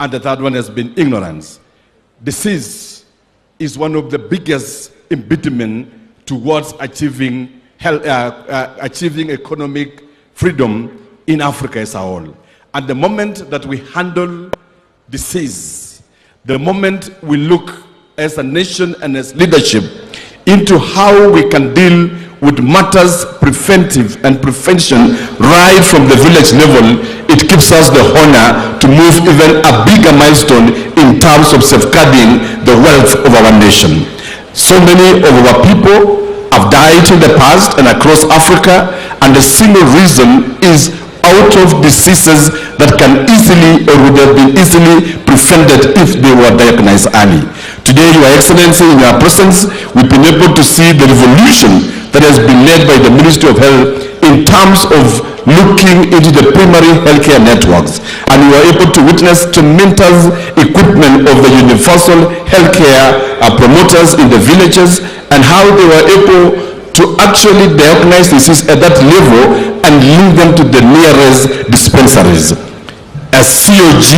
And the third one has been ignorance. Disease is one of the biggest impediment towards achieving economic freedom in Africa as a whole. And the moment that we handle disease, the moment we look as a nation and as leadership into how we can deal with matters preventive and prevention right from the village level, it gives us the honor to move even a bigger milestone in terms of safeguarding the wealth of our nation. So many of our people have died in the past and across Africa, and the single reason is out of diseases that can easily or would have been easily prevented if they were diagnosed early. Today, Your Excellency, in your presence, we've been able to see the revolution that has been led by the Ministry of Health in terms of looking into the primary healthcare networks. And we were able to witness tremendous equipment of the universal healthcare promoters in the villages, and how they were able to actually diagnose disease at that level and link them to the nearest dispensaries. As COG,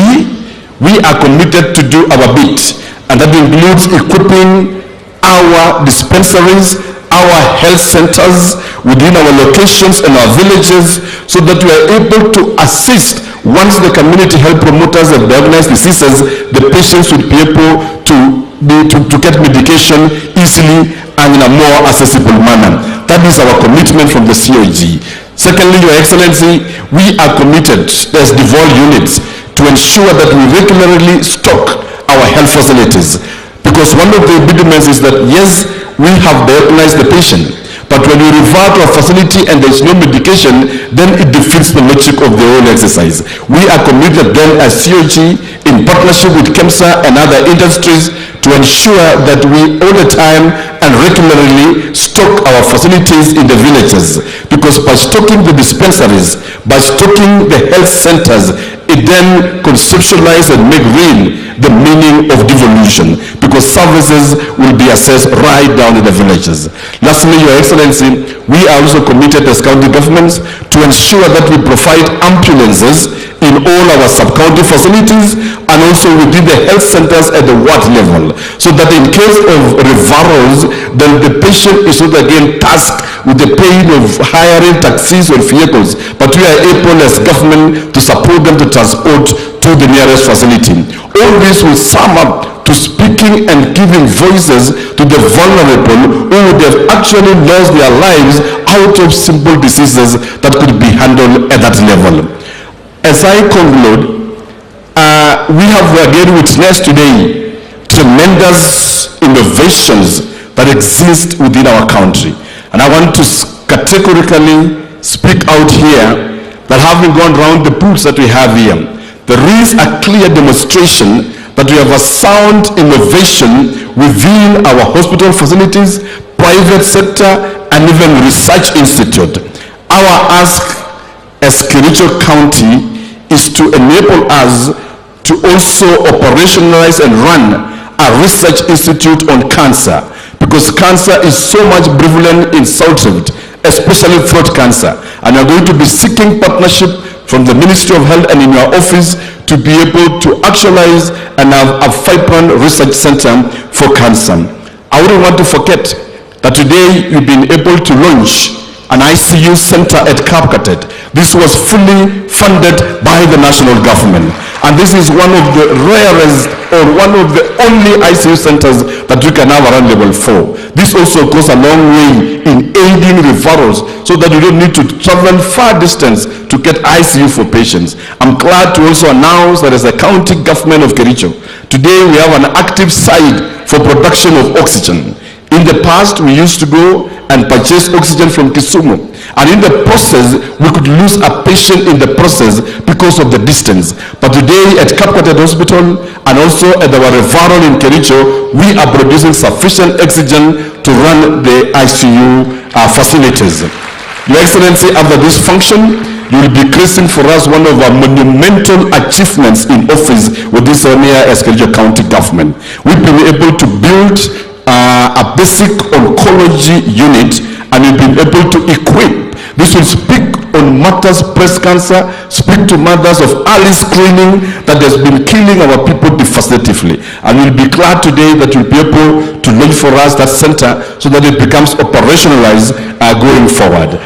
we are committed to do our bit, and that includes equipping our dispensaries, our health centers within our locations and our villages, so that we are able to assist. Once the community health promoters have diagnosed diseases, the patients will be able to get medication easily and in a more accessible manner. That is our commitment from the COG. Secondly, Your Excellency, we are committed as devolved units to ensure that we regularly stock our health facilities. Because one of the impediments is that, yes, we have diagnosed the patient, but when we refer to a facility and there is no medication, then it defeats the logic of the whole exercise. We are committed then as COG, in partnership with KEMSA and other industries, to ensure that we all the time and regularly stock our facilities in the villages. Because by stocking the dispensaries, by stocking the health centers, it then conceptualize and make real the meaning of devolution, because services will be assessed right down in the villages. Lastly, Your Excellency, we are also committed as county governments to ensure that we provide ambulances in all our sub-county facilities and also within the health centers at the ward level, so that in case of referrals, then the patient is not again tasked with the pain of hiring taxis or vehicles, but we are able as government to support them to transport to the nearest facility. All this will sum up to speaking and giving voices to the vulnerable who would have actually lost their lives out of simple diseases that could be handled at that level. As I conclude, we have again witnessed today tremendous innovations that exist within our country. And I want to categorically speak out here that, having gone around the booths that we have here, there is a clear demonstration that we have a sound innovation within our hospital facilities, private sector, and even research institute. Our ask as Kericho County is to enable us to also operationalize and run a research institute on cancer, because cancer is so much prevalent in South Rift, especially throat cancer. And we are going to be seeking partnership from the Ministry of Health and in your office to be able to actualize and have a vibrant research center for cancer. I wouldn't want to forget that today you've been able to launch an ICU center at Kapkatet. This was fully funded by the national government. And this is one of the rarest or one of the only ICU centers that we can have around level 4. This also goes a long way in aiding referrals, so that you don't need to travel far distance to get ICU for patients. I'm glad to also announce that as a county government of Kericho, today we have an active site for production of oxygen. In the past, we used to go and purchase oxygen from Kisumu, and in the process, we could lose a patient in the process because of the distance. But today at Kapkatet Hospital and also at our referral in Kericho, we are producing sufficient oxygen to run the ICU facilities. Your Excellency, after this function, you will be creating for us one of our monumental achievements in office with this area as Kericho County government. We've been able to build a basic oncology unit, and we've been able to equip. This will speak on on matters breast cancer, speak to mothers of early screening that has been killing our people devastatingly. And we'll be glad today that you'll be able to launch for us that center so that it becomes operationalized going forward.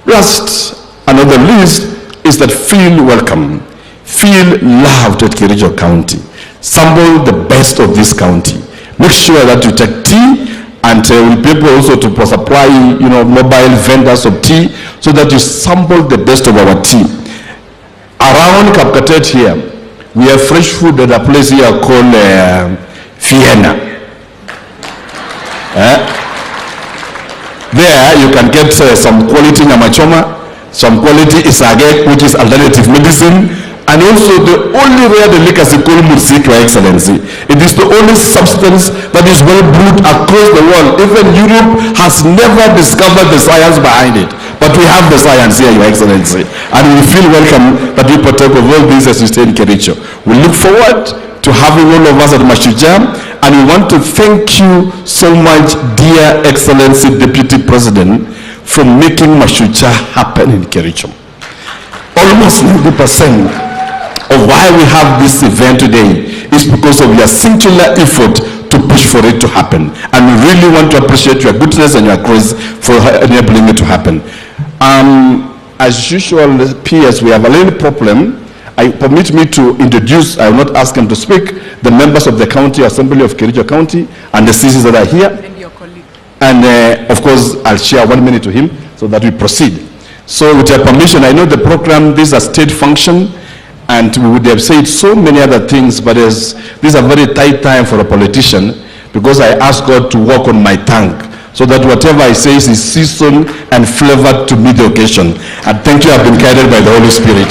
Last and not the least is that feel welcome, feel loved at Kericho County. Sample the best of this county. Make sure that you take tea, and we'll be able also to supply, mobile vendors of tea so that you sample the best of our tea. Around Kapkatet here, we have fresh food at a place here called Vienna. There you can get some quality nyamachoma, some quality isage, which is alternative medicine, and also the only rare delicacy called mursik, Your Excellency. It is the only substance that is well brewed across the world. Even Europe has never discovered the science behind it. But we have the science here, Your Excellency. And we feel welcome that we partake of all these as we stay in Kericho. We look forward to having all of us at Mashuja, and we want to thank you so much, dear Excellency Deputy President, for making Mashuja happen in Kericho. Almost 90% of why we have this event today is because of your singular effort to push for it to happen. And we really want to appreciate your goodness and your grace for enabling it to happen. As usual, PS, we have a little problem. Permit me to introduce, I will not ask him to speak, the members of the County Assembly of Kericho County and the CCs that are here. And your colleague. And of course, I'll share 1 minute to him so that we proceed. So with your permission, I know the program, this is a state function, and we would have said so many other things, but this is a very tight time for a politician, because I ask God to work on my tongue so that whatever I say is seasoned and flavored to meet the occasion. And thank you, I've been guided by the Holy Spirit.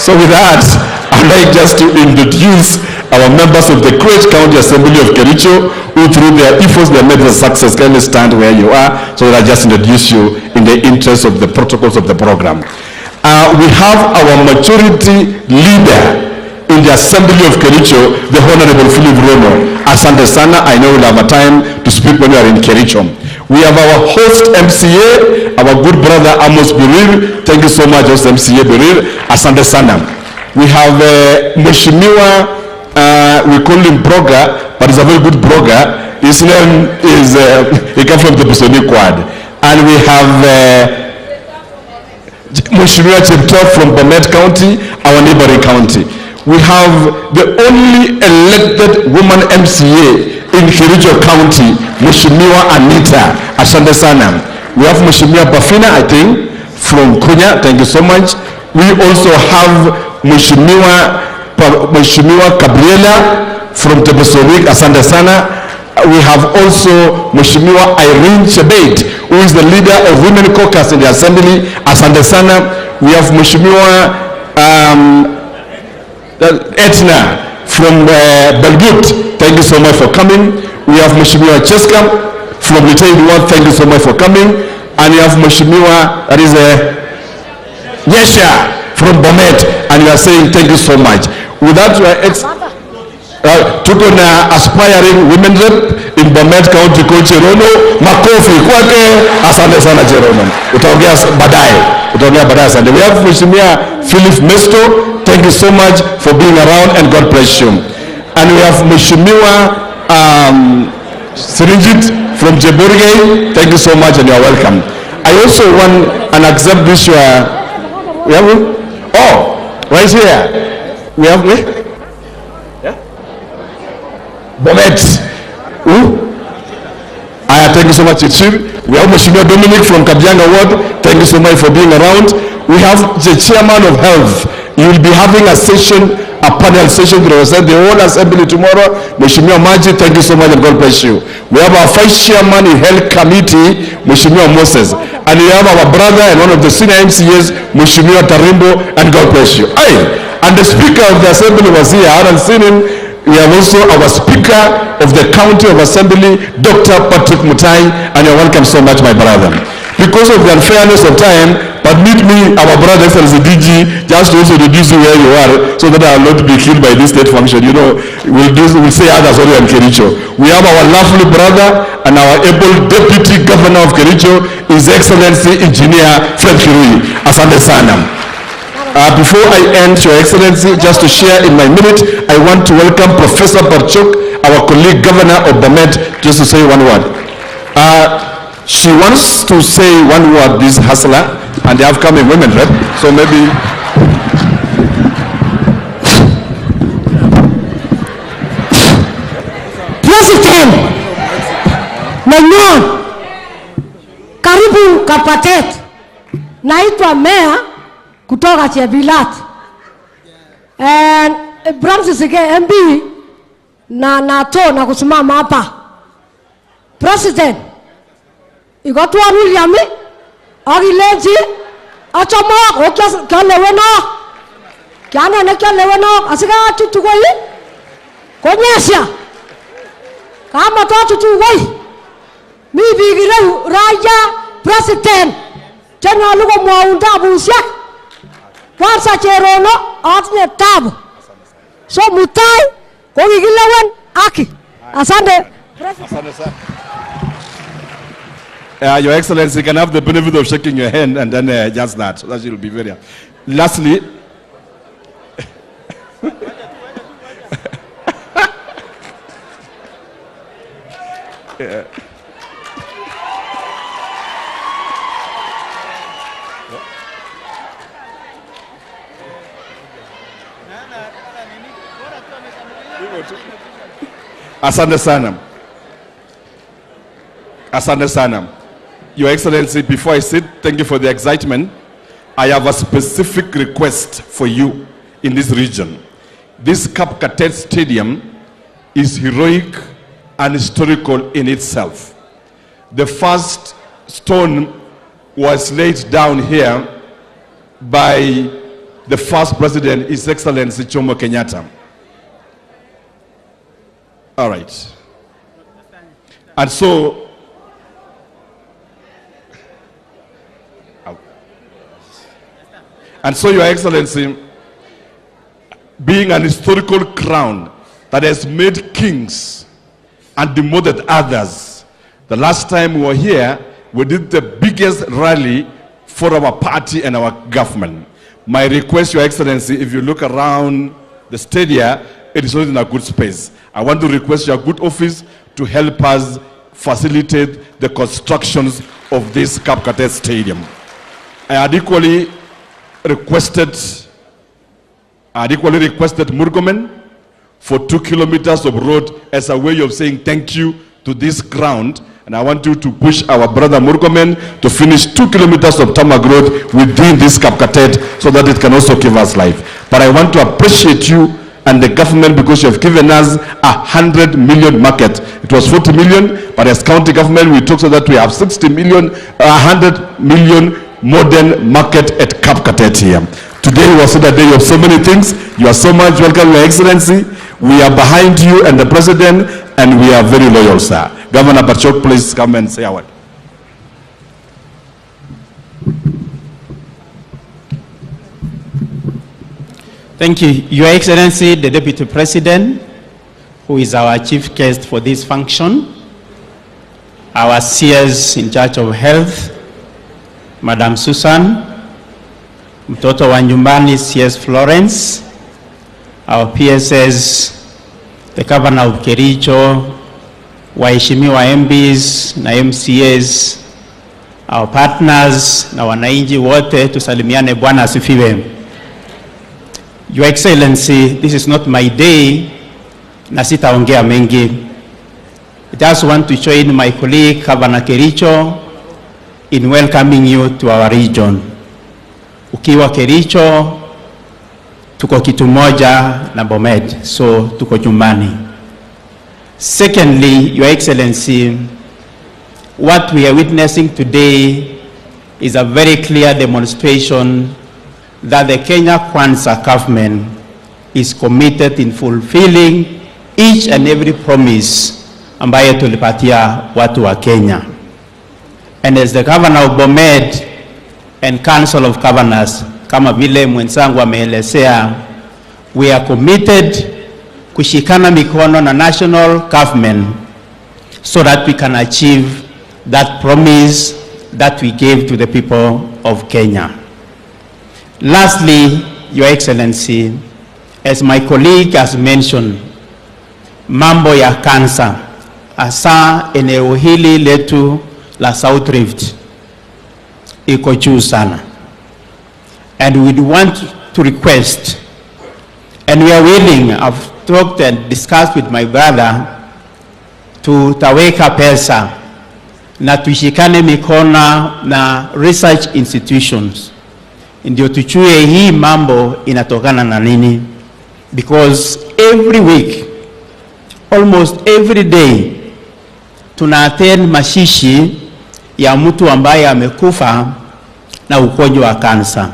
So with that, I'd like just to introduce our members of the Kericho County Assembly of Kericho, who through their efforts they made the success. Kindly stand where you are so that I just introduce you in the interest of the protocols of the program. We have our majority leader in the Assembly of Kericho, the Honorable Philip Rono. Asante sana, I know we'll have a time to speak when we are in Kericho. We have our host MCA, our good brother Amos Birir. Thank you so much, host MCA Birir. Asante sana. We have Mheshimiwa, we call him blogger, but he's a very good blogger. His name is, he comes from the Busoni Quad. And we have Mheshimiwa Cheptoo from Bomet County, our neighboring county. We have the only elected woman MCA in Kericho County, Mheshimiwa Anita. Asante sana. We have Mheshimiwa Bafina, I think, from Kunya. Thank you so much. We also have Mheshimiwa Gabriela from Tebesorik. Asante sana. We have also Mheshimiwa Irene Chebet, who is the leader of Women Caucus in the Assembly. Asante sana. We have Mheshimiwa Etna from Belgut. Thank you so much for coming. We have Mheshimiwa Cheska from Retail World. Thank you so much for coming. And we have Mheshimiwa, that is Yesha from Bomet. And we are saying thank you so much. With that, we are tuko na aspiring women rep in Bomet County called Cherono. Makofi kwake. Asante sana Cherono. Utaongea baadaye. Asante. We have Mheshimiwa Philip Mesto. Thank you so much for being around and God bless you. And we have Mheshimiwa Sirinjit from Jeburge. Thank you so much and you are welcome. I also want and accept this. We have right here. We have Bomet. Thank you so much, Chief. We have Mheshimiwa Dominic from Kabianga Ward. Thank you so much for being around. We have the Chairman of Health. You will be having a session, a panel session to represent the whole assembly tomorrow. Mheshimiwa Maji, thank you so much and God bless you. We have our Vice Chairman in Health Committee, Mheshimiwa Moses. And we have our brother and one of the senior MCAs, Mheshimiwa Tarimbo, and God bless you. And the Speaker of the Assembly was here. I haven't seen him. We have also our Speaker of the County of Assembly, Dr. Patrick Mutahi, and you're welcome so much, my brother. Because of the unfairness of time, permit me, our brother Excellency DG, just to also introduce you where you are, so that I will not be killed by this state function. You know, we'll say others only on Kericho. We have our lovely brother and our able Deputy Governor of Kericho, His Excellency Engineer Fred Kirui. Asante sana. Before I end, Your Excellency, just to share in my minute, I want to welcome Professor Barchuk, our colleague Governor of Bomet, just to say one word. She wants to say one word, this hustler, and they have come in women, right? So maybe... President, Menyon, karibu Kapatet, naitwa Mea kutoka Chebilat. And Branches MB na NATO na kusimama hapa. President, igotwa William agilenji achama okyaleweno kyana nekyaleweno asiga tutugoi konyesha kama tutugoi mi bigire raja president tena lugo mwaunda busia kwanza cherono atinye tabu so mutai kogigilewen aki asante president. Your Excellency, you can have the benefit of shaking your hand and then just that. So that will be very... Lastly, Asante sana. Asante sana. Your Excellency, before I sit, thank you for the excitement. I have a specific request for you in this region. This Kapkatet Stadium is heroic and historical in itself. The first stone was laid down here by the first president, His Excellency Kenyatta. All right. And so, Your Excellency, being an historical crown that has made kings and demoted others, the last time we were here, we did the biggest rally for our party and our government. My request, Your Excellency, if you look around the stadium, it is not in a good space. I want to request your good office to help us facilitate the constructions of this Kapkatet Stadium. I had equally requested Murkomen for 2 kilometers of road as a way of saying thank you to this ground. And I want you to push our brother Murkomen to finish 2 kilometers of tarmac road within this Kapkatet so that it can also give us life. But I want to appreciate you and the government because you have given us 100 million market. It was 40 million, but as county government, we talk so that we have 60 million, 100 million modern market at Kapkatet here. Today was a day of so many things. You are so much welcome, Your Excellency. We are behind you and the President, and we are very loyal, sir. Governor Barchuk, please come and say a word. Thank you, Your Excellency, the Deputy President, who is our chief guest for this function, our CS in charge of health, Madam Susan, mtoto wa nyumbani CS Florence, our PSS, the Governor of Kericho, waheshimiwa MBs na MCAs, our partners na wananchi wote, tusalimiane. Bwana asifiwe. Your Excellency, this is not my day, na sitaongea mengi. I just want to join my colleague, Governor Kericho, in welcoming you to our region. Ukiwa Kericho, tuko kitu moja na Bomet, so tuko nyumbani. Secondly, Your Excellency, what we are witnessing today is a very clear demonstration that the Kenya Kwanza government is committed in fulfilling each and every promise ambayo tulipatia watu wa Kenya. and as the governor of Bomet and Council of Governors, kama vile mwenzangu ameelezea, we are committed kushikana mikono na national government so that we can achieve that promise that we gave to the people of Kenya. Lastly, Your Excellency, as my colleague has mentioned, mambo ya kansa, hasa eneo hili letu la South Rift, iko juu sana. And we want to request, and we are willing, I've talked and discussed with my brother, tutaweka pesa na tushikane mikono na research institutions ndio tuchue hii mambo inatokana na nini, because every week, almost every day, tuna attend mashishi ya mtu ambaye amekufa na ugonjwa wa cancer.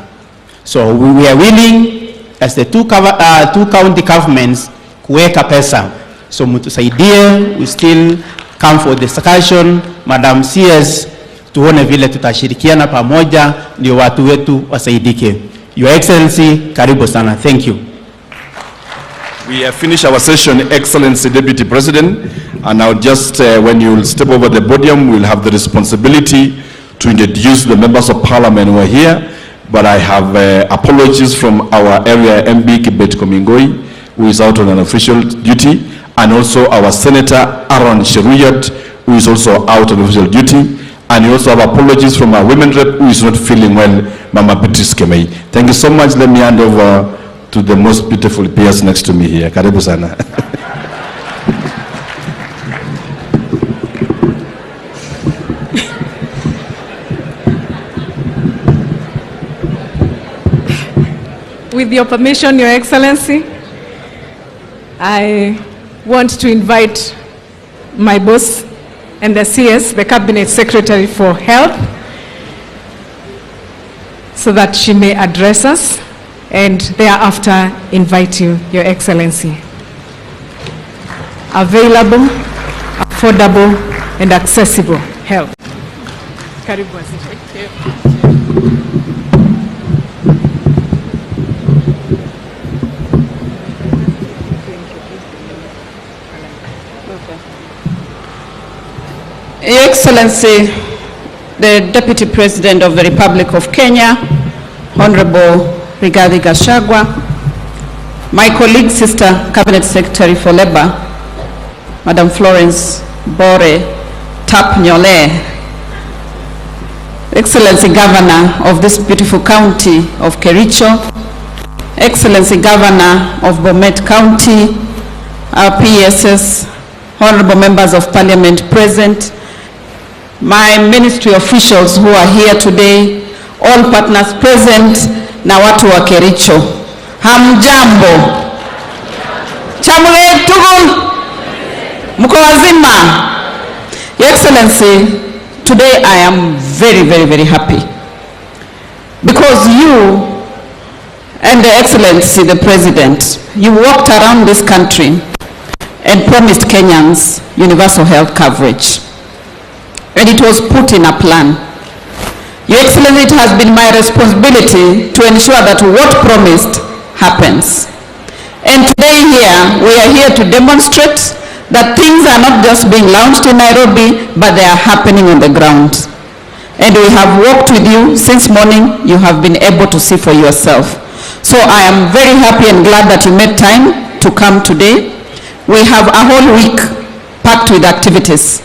So we are willing as the two county governments kuweka pesa. So mtusaidie, we still come for discussion. Madam CS, tuone vile tutashirikiana pamoja ndio watu wetu wasaidike. Your Excellency, karibu sana. Thank you. We have finished our session, Excellency Deputy President, and now just when you will step over the podium, we'll have the responsibility to introduce the members of parliament who are here. But I have apologies from our area MB Kibet Komingoi, who is out on an official duty, and also our Senator Aaron Sheruyat, who is also out on official duty. And we also have apologies from our women rep, who is not feeling well, Mama Beatrice Kemei. Thank you so much. Let me hand over to the most beautiful peers next to me here. Karibu sana. With your permission, Your Excellency, I want to invite my boss and the CS, the Cabinet Secretary for Health, so that she may address us and thereafter invite you, Your Excellency. Available, affordable, and accessible health. Karibu Waziri. Your Excellency, the Deputy President of the Republic of Kenya, Honorable Rigathi Gachagua, my colleague, Sister Cabinet Secretary for Labor, Madam Florence Bore Tap-Nyole, Excellency Governor of this beautiful county of Kericho, Excellency Governor of Bomet County, our PSS, Honorable Members of Parliament present, my ministry officials who are here today, all partners present, na watu wa Kericho. Hamjambo. Chamule tugu. Mko wazima. Your Excellency, today I am very happy because you and the Excellency, the President, you walked around this country and promised Kenyans universal health coverage. And it was put in a plan. Your Excellency, it has been my responsibility to ensure that what promised happens. And today here, we are here to demonstrate that things are not just being launched in Nairobi, but they are happening on the ground. And we have worked with you since morning. You have been able to see for yourself. So I am very happy and glad that you made time to come today. We have a whole week packed with activities.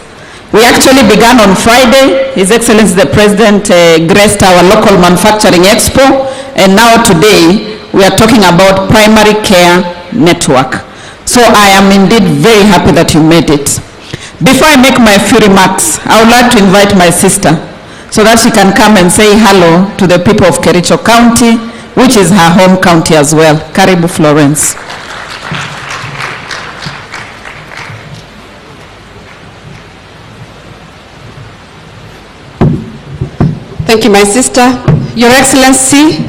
We actually began on Friday. His Excellency the President graced our local manufacturing expo, and now today we are talking about primary care network. So I am indeed very happy that you made it. Before I make my few remarks, I would like to invite my sister so that she can come and say hello to the people of Kericho County, which is her home county as well. Karibu Florence. Thank you, my sister. Your Excellency,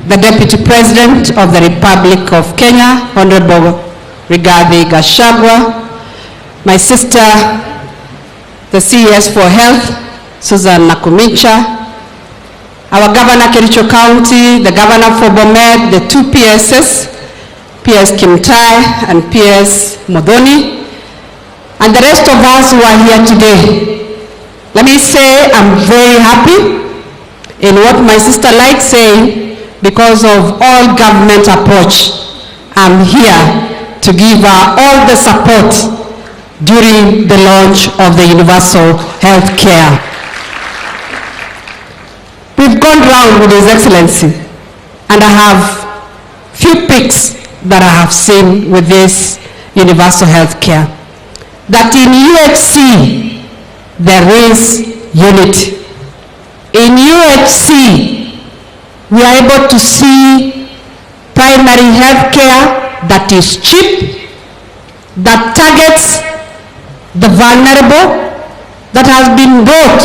the Deputy President of the Republic of Kenya, Honorable Rigathi Gachagua, my sister, the CS for Health, Susan Nakumicha, our Governor Kericho County, the Governor for Bomet, the two PSs, PS Kimtai and PS Modoni, and the rest of us who are here today. Let me say I'm very happy in what my sister likes saying, because of all government approach. I'm here to give her all the support during the launch of the universal health care. We've gone round with His Excellency, and I have few pics that I have seen with this universal health care. That in UHC, there is unity. In UHC, we are able to see primary health care that is cheap, that targets the vulnerable, that has been brought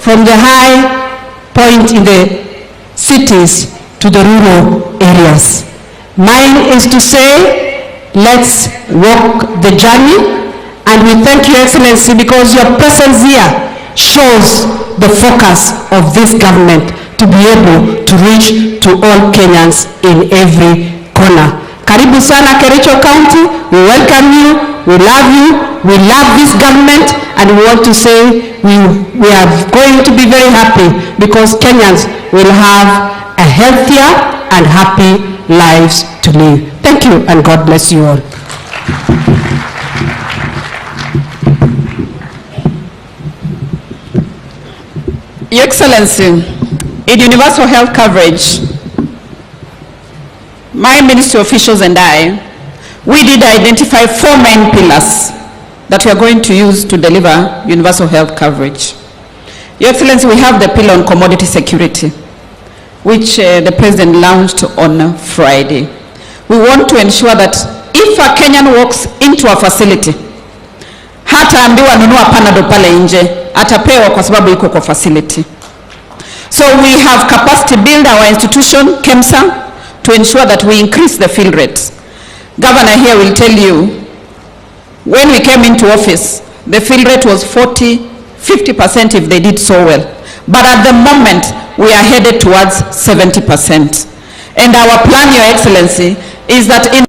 from the high point in the cities to the rural areas. Mine is to say, let's walk the journey, and we thank you, Excellency, because your presence here shows the focus of this government to be able to reach to all Kenyans in every corner. Karibu sana Kericho County, we welcome you, we love you, we love this government, and we want to say we are going to be very happy because Kenyans will have a healthier and happy lives to live. Thank you, and God bless you all. Your Excellency, in universal health coverage, my ministry officials and I, we did identify 4 main pillars that we are going to use to deliver universal health coverage. Your Excellency, we have the pillar on commodity security, which the President launched on Friday. We want to ensure that if a Kenyan walks into a facility, hata ambiwa nunua panado pale nje, atapewa kwa sababu iko kwa facility. So we have capacity build our institution, KEMSA, to ensure that we increase the fill rates. Governor here will tell you, when we came into office, the fill rate was 40-50% if they did so well. But at the moment, we are headed towards 70%. And our plan, Your Excellency, is that in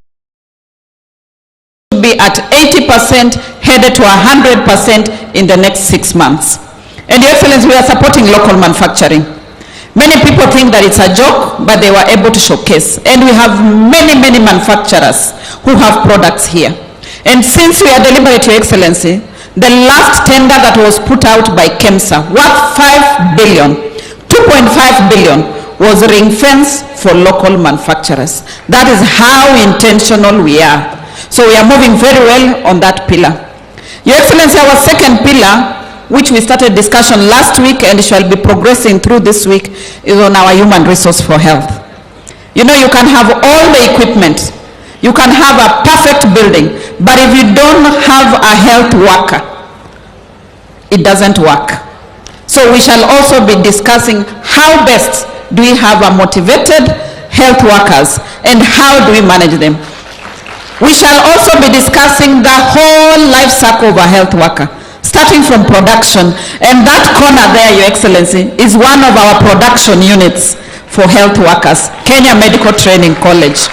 be at 80%, headed to 100% in the next 6 months. And Your Excellency, we are supporting local manufacturing. Many people think that it's a joke, but they were able to showcase. And we have many, many manufacturers who have products here. And since we are deliberate, Your Excellency, the last tender that was put out by KEMSA, worth 5 billion, 2.5 billion was ring fence for local manufacturers. That is how intentional we are. So we are moving very well on that pillar. Your Excellency, our second pillar, which we started discussion last week and shall be progressing through this week, is on our human resource for health. You know, you can have all the equipment, you can have a perfect building, but if you don't have a health worker, it doesn't work. So we shall also be discussing how best do we have a motivated health workers and how do we manage them. We shall also be discussing the whole life cycle of a health worker, starting from production. And that corner there, Your Excellency, is one of our production units for health workers, Kenya Medical Training College.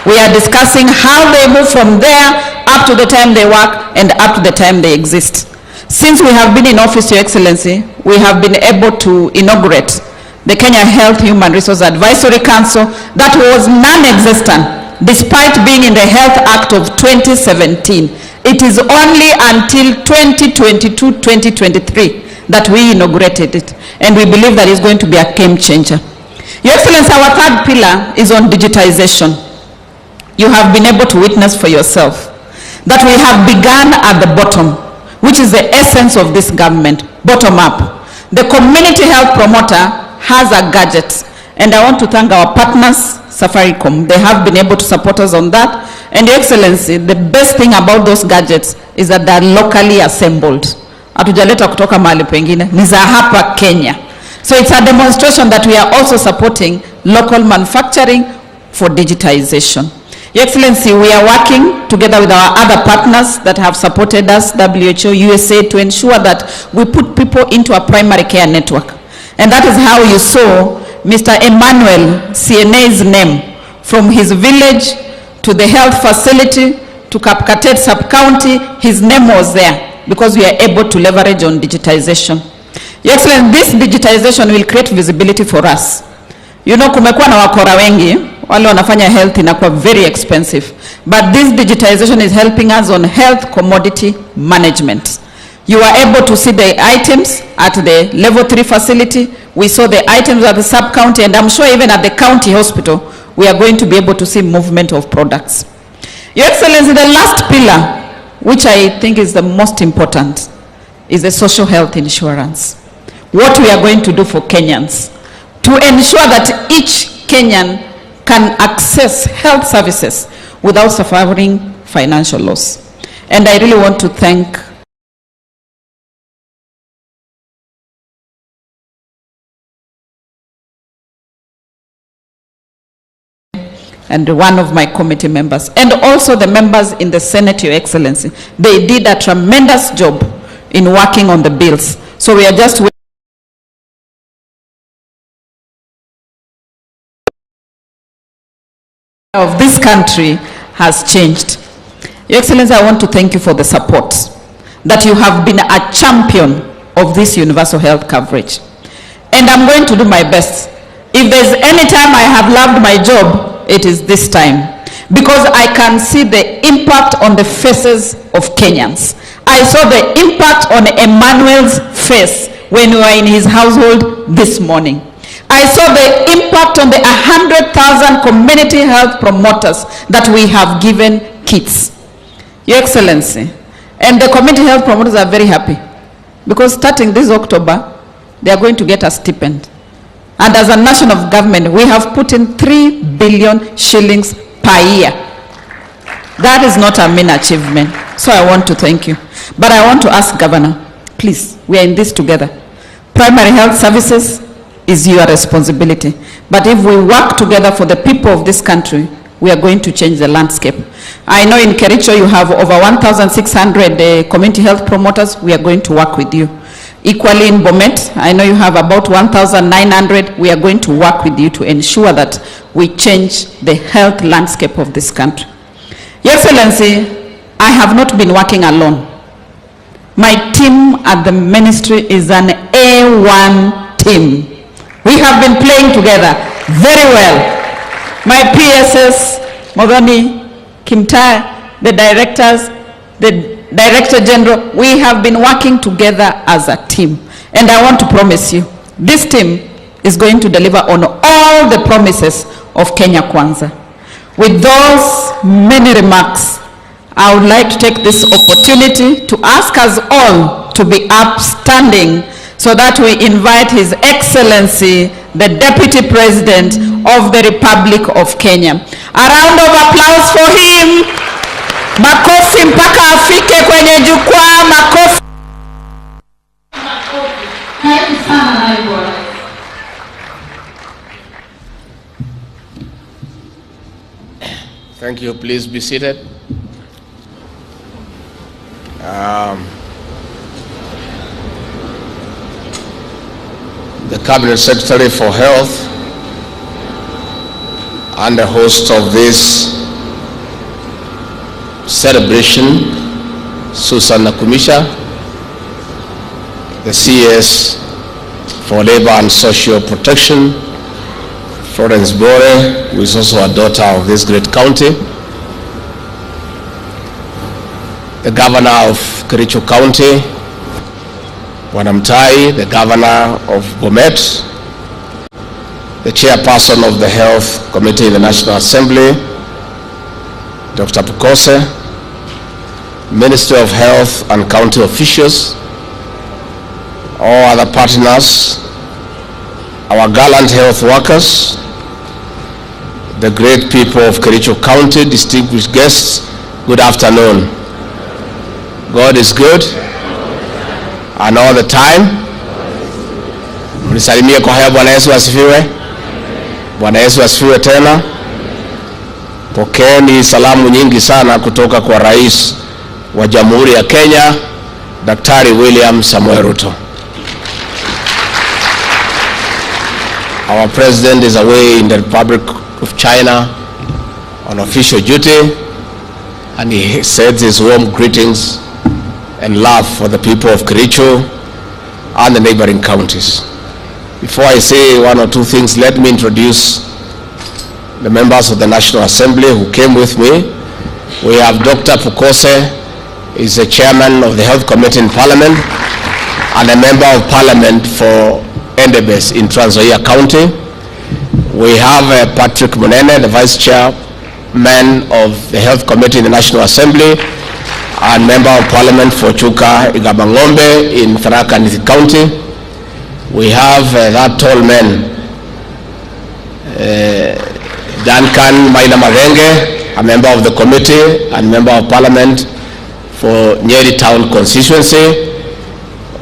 We are discussing how they move from there up to the time they work and up to the time they exist. Since we have been in office, Your Excellency, we have been able to inaugurate the Kenya Health Human Resource Advisory Council that was non-existent despite being in the Health Act of 2017. It is only until 2022-2023 that we inaugurated it, and we believe that it's going to be a game changer. Your Excellency, our third pillar is on digitization. You have been able to witness for yourself that we have begun at the bottom, which is the essence of this government, bottom up. The community health promoter has a gadget, and I want to thank our partners, Safaricom. They have been able to support us on that. And Your Excellency, the best thing about those gadgets is that they're locally assembled. Hatujaleta kutoka mahali pengine, ni za hapa Kenya. So it's a demonstration that we are also supporting local manufacturing for digitization. Your Excellency, we are working together with our other partners that have supported us, WHO, USA, to ensure that we put people into a primary care network. And that is how you saw Mr. Emmanuel CNA's name from his village to the health facility to Kapkatet sub-county. His name was there because we are able to leverage on digitization. Your Excellency, this digitization will create visibility for us. You know, kumekuwa na wakora wengi, wale wanafanya health inakuwa very expensive. But this digitization is helping us on health commodity management. You are able to see the items at the level 3 facility. We saw the items at the sub-county, and I'm sure even at the county hospital, we are going to be able to see movement of products. Your Excellency, the last pillar, which I think is the most important, is the social health insurance. What we are going to do for Kenyans to ensure that each Kenyan can access health services without suffering financial loss. And I really want to thank and one of my committee members, and also the members in the Senate, Your Excellency. They did a tremendous job in working on the bills. So we are just waiting. Of this country has changed. Your Excellency, I want to thank you for the support, that you have been a champion of this universal health coverage. And I'm going to do my best. If there's any time I have loved my job, it is this time, because I can see the impact on the faces of Kenyans. I saw the impact on Emmanuel's face when we were in his household this morning. I saw the impact on the 100,000 community health promoters that we have given kits. Your Excellency, and the community health promoters are very happy because starting this October, they are going to get a stipend. And as a national government, we have put in 3 billion shillings per year. That is not a mean achievement. So I want to thank you. But I want to ask Governor, please, we are in this together. Primary health services is your responsibility. But if we work together for the people of this country, we are going to change the landscape. I know in Kericho you have over 1,600 community health promoters. We are going to work with you. Equally in Bomet, I know you have about 1,900. We are going to work with you to ensure that we change the health landscape of this country. Your Excellency, I have not been working alone. My team at the ministry is an A1 team. We have been playing together very well. My PSS, Mogoni, Kimtai, the directors, the Director General, we have been working together as a team. And I want to promise you, this team is going to deliver on all the promises of Kenya Kwanza. With those many remarks, I would like to take this opportunity to ask us all to be upstanding so that we invite His Excellency, the Deputy President of the Republic of Kenya. A round of applause for him. Makofi mpaka afike kwenye jukwaa, makofi. Thank you. Please be seated. The Cabinet Secretary for Health and the host of this celebration, Susan Nakumisha, the CS for Labor and Social Protection, Florence Bore, who is also a daughter of this great county, the Governor of Kericho County, Mutembei, the Governor of Bomet, the Chairperson of the Health Committee in the National Assembly, Dr. Pukose, Minister of Health and county officials, all other partners, our gallant health workers, the great people of Kericho County, distinguished guests, good afternoon. God is good, and all the time. Mnisalimie kwa haya. Bwana Yesu asifiwe. Bwana Yesu asifiwe tena. Pokeeni salamu nyingi sana kutoka kwa Rais wa Jamhuri ya Kenya, Daktari William Samoei Ruto. Our President is away in the Republic of China on official duty, and he sends his warm greetings and love for the people of Kericho and the neighboring counties. Before I say one or two things, let me introduce the members of the National Assembly who came with me. We have Dr. Pukose, is the chairman of the Health Committee in Parliament and a member of Parliament for Endebess in Trans Nzoia County. We have Patrick Munene, the vice chairman of the Health Committee in the National Assembly and member of Parliament for Chuka Igabangombe in Tharaka Nithi County. We have that tall man, Duncan Maina Marenge, a member of the committee and member of Parliament for Nyeri Town constituency.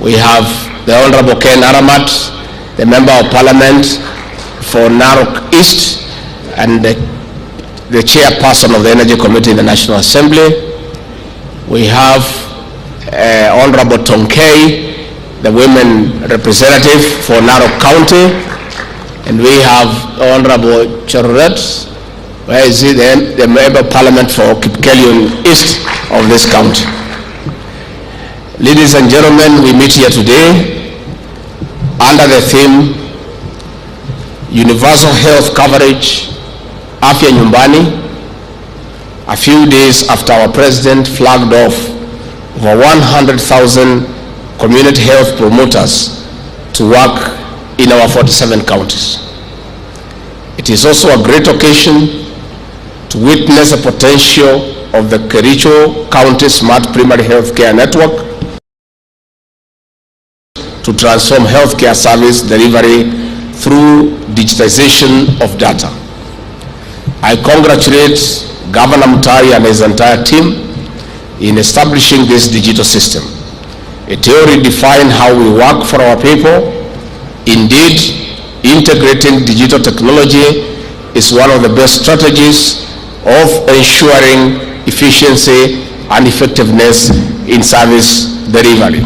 We have the Honorable Ken Aramat, the member of Parliament for Narok East and the chairperson of the Energy Committee in the National Assembly. We have Honorable Tonkei, the women representative for Narok County, and we have Honorable Choruret, where is he, the member of Parliament for Kipkelion East of this county. Ladies and gentlemen, we meet here today under the theme Universal Health Coverage, Afya Nyumbani, a few days after our president flagged off over 100,000 community health promoters to work in our 47 counties. It is also a great occasion to witness the potential of the Kericho County Smart Primary Health Care Network to transform healthcare service delivery through digitization of data. I congratulate Governor Mutahi and his entire team in establishing this digital system. It already defined how we work for our people. Indeed, integrating digital technology is one of the best strategies of ensuring efficiency and effectiveness in service delivery.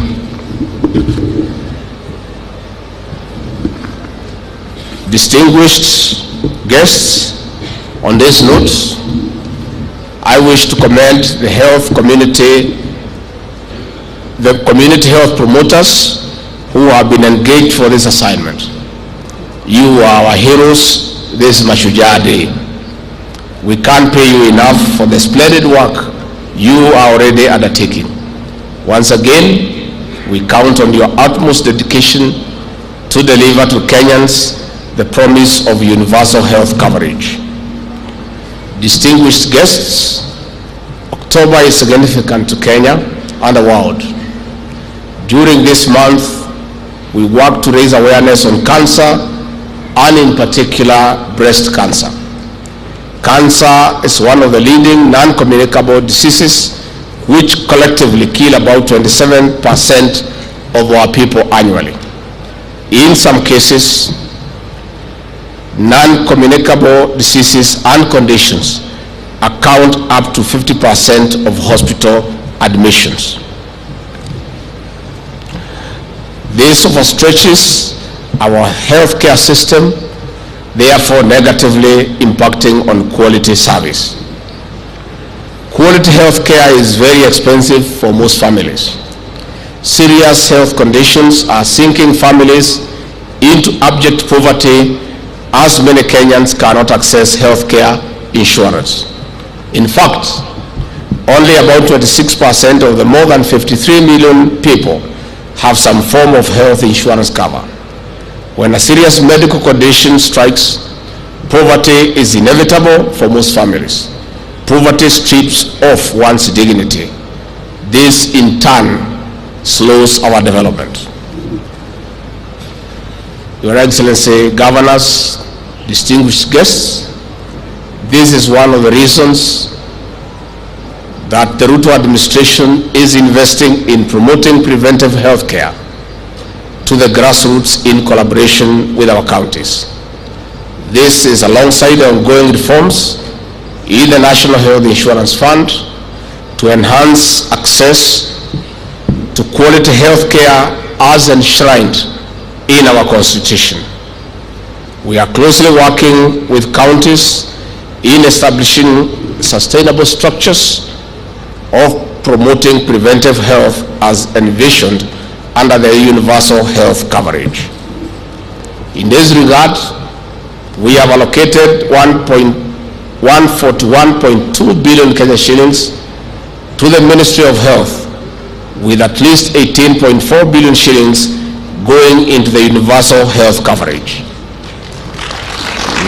Distinguished guests, on this note, I wish to commend the health community, the community health promoters who have been engaged for this assignment. You are our heroes. This is Mashujaa Day. We can't pay you enough for the splendid work you are already undertaking. Once again, we count on your utmost dedication to deliver to Kenyans the promise of universal health coverage. Distinguished guests, October is significant to Kenya and the world. During this month, we work to raise awareness on cancer and in particular breast cancer. Cancer is one of the leading non-communicable diseases which collectively kill about 27% of our people annually. In some cases, non-communicable diseases and conditions account up to 50% of hospital admissions. This overstretches our healthcare system, therefore negatively impacting on quality service. Quality healthcare is very expensive for most families. Serious health conditions are sinking families into abject poverty as many Kenyans cannot access healthcare insurance. In fact, only about 26% of the more than 53 million people have some form of health insurance cover. When a serious medical condition strikes, poverty is inevitable for most families. Poverty strips off one's dignity. This in turn slows our development. Your Excellency, governors, distinguished guests, this is one of the reasons that the RUTO administration is investing in promoting preventive health care to the grassroots in collaboration with our counties. This is alongside the ongoing reforms in the National Health Insurance Fund to enhance access to quality health care as enshrined in our Constitution. We are closely working with counties in establishing sustainable structures of promoting preventive health as envisioned under the universal health coverage. In this regard, we have allocated 141.2 billion Kenya shillings to the Ministry of Health, with at least 18.4 billion shillings going into the universal health coverage.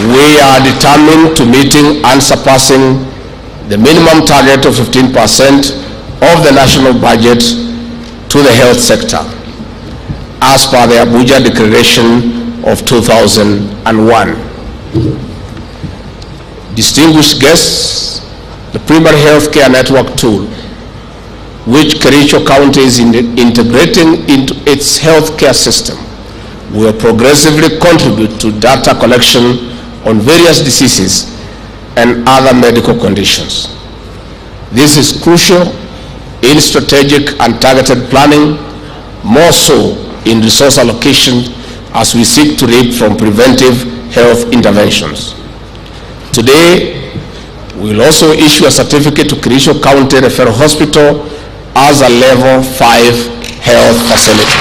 We are determined to meeting and surpassing the minimum target of 15% of the national budget to the health sector, as per the Abuja Declaration of 2001. Distinguished guests, the primary health care network tool, which Kericho County is integrating into its health care system, will progressively contribute to data collection on various diseases and other medical conditions. This is crucial in strategic and targeted planning, more so in resource allocation as we seek to reap from preventive health interventions. Today, we will also issue a certificate to Kericho County Referral Hospital as a level 5 health facility.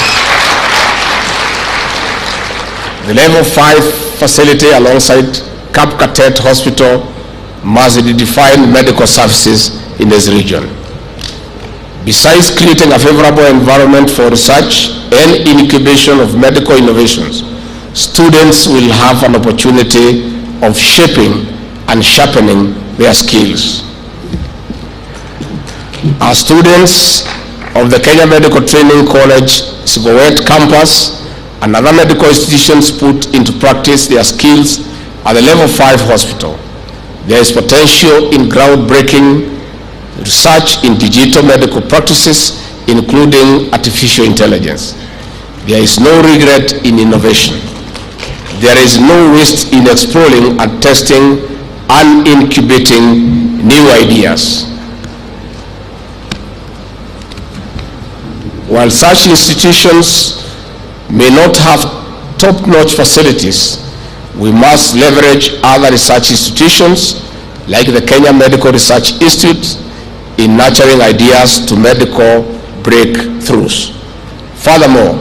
The level 5 facility alongside Kapkatet Hospital must redefine medical services in this region. Besides creating a favorable environment for research and incubation of medical innovations, students will have an opportunity of shaping and sharpening their skills. Our students of the Kenya Medical Training College Sigowet campus and other medical institutions put into practice their skills at the level 5 hospital. There is potential in groundbreaking research in digital medical practices, including artificial intelligence. There is no regret in innovation. There is no waste in exploring and testing and incubating new ideas. While such institutions may not have top-notch facilities, we must leverage other research institutions like the Kenya Medical Research Institute in nurturing ideas to medical breakthroughs. Furthermore,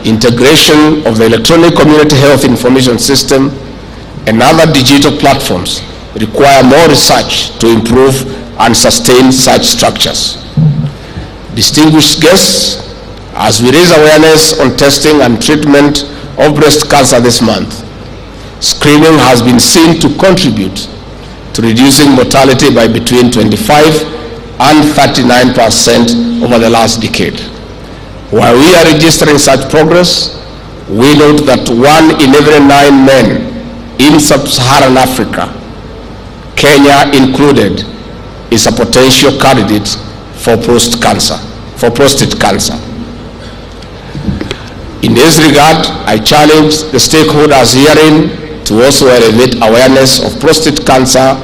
integration of the electronic community health information system and other digital platforms require more research to improve and sustain such structures. Distinguished guests, as we raise awareness on testing and treatment of breast cancer this month, screening has been seen to contribute to reducing mortality by between 25 and 39% over the last decade. While we are registering such progress, we note that 1 in every 9 men in sub-Saharan Africa, Kenya included, is a potential candidate for prostate cancer. In this regard, I challenge the stakeholders herein to also elevate awareness of prostate cancer